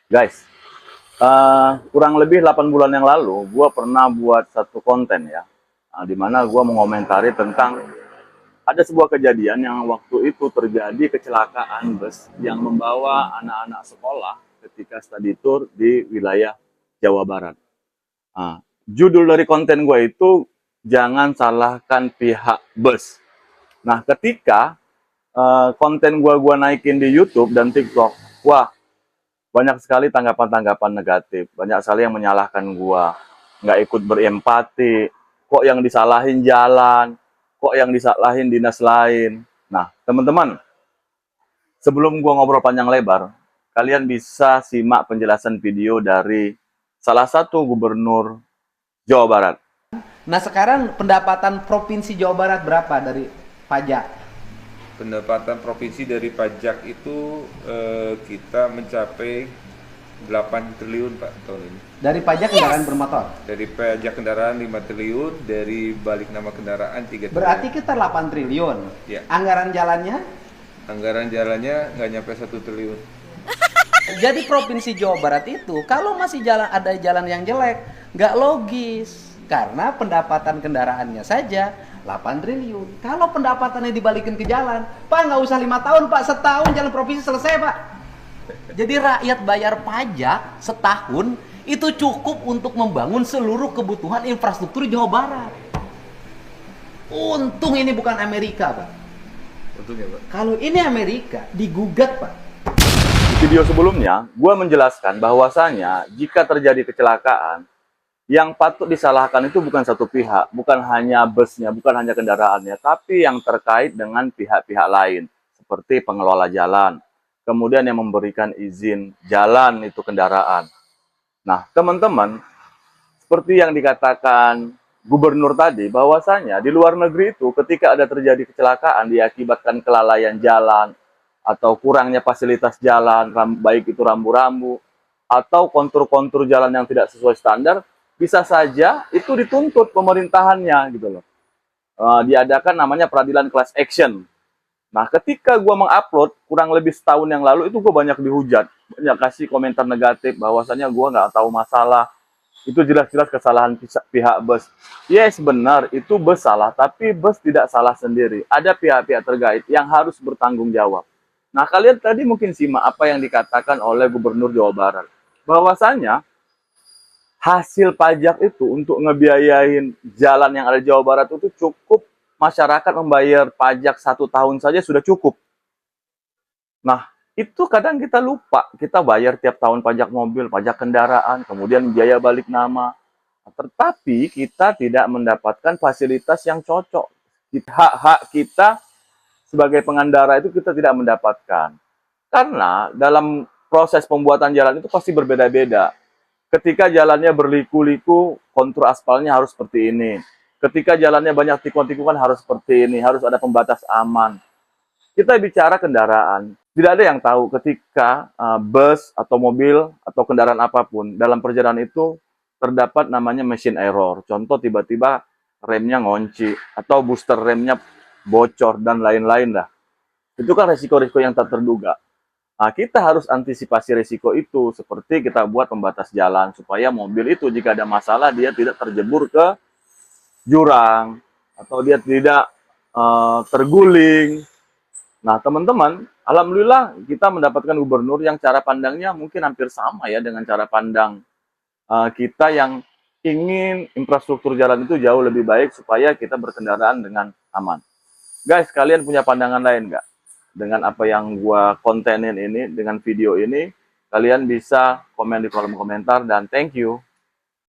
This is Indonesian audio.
Guys, kurang lebih 8 bulan yang lalu, gue pernah buat satu konten ya, di mana gue mengomentari tentang ada sebuah kejadian yang waktu itu terjadi kecelakaan bus yang membawa anak-anak sekolah ketika study tour di wilayah Jawa Barat. Judul dari konten gue itu, jangan salahkan pihak bus. Nah, ketika konten gue naikin di YouTube dan TikTok, wah, banyak sekali tanggapan-tanggapan negatif. Banyak sekali yang menyalahkan gua, nggak ikut berempati, kok yang disalahin jalan, kok yang disalahin dinas lain. Nah, teman-teman, sebelum gua ngobrol panjang lebar, kalian bisa simak penjelasan video dari salah satu gubernur Jawa Barat. Nah sekarang pendapatan Provinsi Jawa Barat berapa dari pajak? Pendapatan provinsi dari pajak itu kita mencapai 8 triliun Pak tahun ini. Dari pajak kendaraan bermotor? Dari pajak kendaraan 5 triliun, dari balik nama kendaraan 3 triliun. Berarti kita 8 triliun. Ya. Anggaran jalannya? Anggaran jalannya nggak nyampe 1 triliun. Jadi Provinsi Jawa Barat itu kalau masih ada jalan yang jelek, nggak logis. Karena pendapatan kendaraannya saja 8 triliun. Kalau pendapatannya dibalikin ke jalan, Pak nggak usah 5 tahun Pak, setahun jalan provinsi selesai Pak. Jadi rakyat bayar pajak setahun itu cukup untuk membangun seluruh kebutuhan infrastruktur Jawa Barat. Untung ini bukan Amerika Pak. Untungnya Pak. Kalau ini Amerika digugat Pak. Di video sebelumnya, gue menjelaskan bahwasanya jika terjadi kecelakaan, yang patut disalahkan itu bukan satu pihak, bukan hanya busnya, bukan hanya kendaraannya, tapi yang terkait dengan pihak-pihak lain, seperti pengelola jalan, kemudian yang memberikan izin jalan itu kendaraan. Nah, teman-teman, seperti yang dikatakan gubernur tadi, bahwasanya di luar negeri itu ketika ada terjadi kecelakaan diakibatkan kelalaian jalan, atau kurangnya fasilitas jalan, baik itu rambu-rambu, atau kontur-kontur jalan yang tidak sesuai standar, bisa saja itu dituntut pemerintahannya gitu loh. Diadakan namanya peradilan class action. Nah, ketika gue mengupload kurang lebih setahun yang lalu itu gue banyak dihujat, banyak kasih komentar negatif bahwasanya gue nggak tahu masalah. Itu jelas-jelas kesalahan pihak bus. Yes, benar, itu bus salah, tapi bus tidak salah sendiri. Ada pihak-pihak terkait yang harus bertanggung jawab. Nah, kalian tadi mungkin simak apa yang dikatakan oleh Gubernur Jawa Barat. Bahwasanya hasil pajak itu untuk ngebiayain jalan yang ada di Jawa Barat itu cukup masyarakat membayar pajak 1 tahun saja sudah cukup. Nah, itu kadang kita lupa, kita bayar tiap tahun pajak mobil, pajak kendaraan, kemudian biaya balik nama. Tetapi kita tidak mendapatkan fasilitas yang cocok. Hak-hak kita sebagai pengendara itu kita tidak mendapatkan. Karena dalam proses pembuatan jalan itu pasti berbeda-beda. Ketika jalannya berliku-liku, kontur aspalnya harus seperti ini. Ketika jalannya banyak tikun-tikungan harus seperti ini, harus ada pembatas aman. Kita bicara kendaraan, tidak ada yang tahu ketika bus atau mobil atau kendaraan apapun dalam perjalanan itu terdapat namanya machine error. Contoh tiba-tiba remnya ngunci atau booster remnya bocor dan lain-lain lah. Itu kan resiko-resiko yang tak terduga. Nah, kita harus antisipasi risiko itu seperti kita buat pembatas jalan supaya mobil itu jika ada masalah dia tidak terjebur ke jurang atau dia tidak terguling. Nah, teman-teman, alhamdulillah kita mendapatkan gubernur yang cara pandangnya mungkin hampir sama ya dengan cara pandang kita yang ingin infrastruktur jalan itu jauh lebih baik supaya kita berkendaraan dengan aman. Guys, kalian punya pandangan lain nggak? Dengan apa yang gua kontenin ini, dengan video ini, kalian bisa komen di kolom komentar dan thank you.